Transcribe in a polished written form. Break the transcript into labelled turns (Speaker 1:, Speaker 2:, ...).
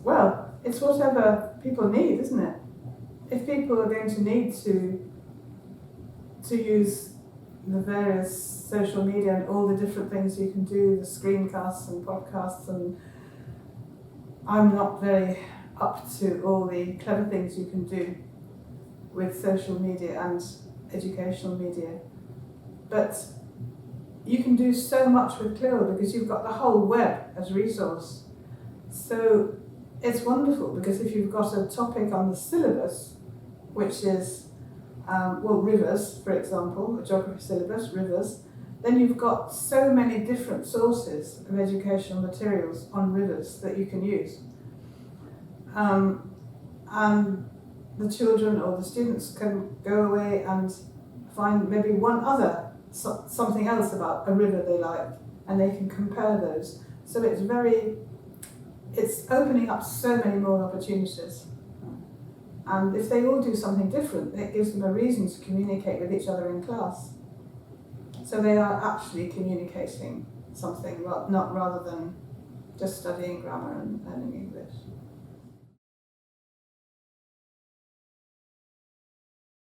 Speaker 1: well, it's whatever people need, isn't it? If people are going to need to use the various social media and all the different things you can do, the screencasts and podcasts, and I'm not very up to all the clever things you can do with social media and educational media. But you can do so much with CLIL because you've got the whole web as a resource. So it's wonderful because if you've got a topic on the syllabus, which is, rivers, for example, a geography syllabus, rivers, then you've got so many different sources of educational materials on rivers that you can use. And the children or the students can go away and find maybe one other, something else about a river they like, and they can compare those. So it's opening up so many more opportunities. And if they all do something different, it gives them a reason to communicate with each other in class. So they are actually communicating something, not rather than just studying grammar and learning English.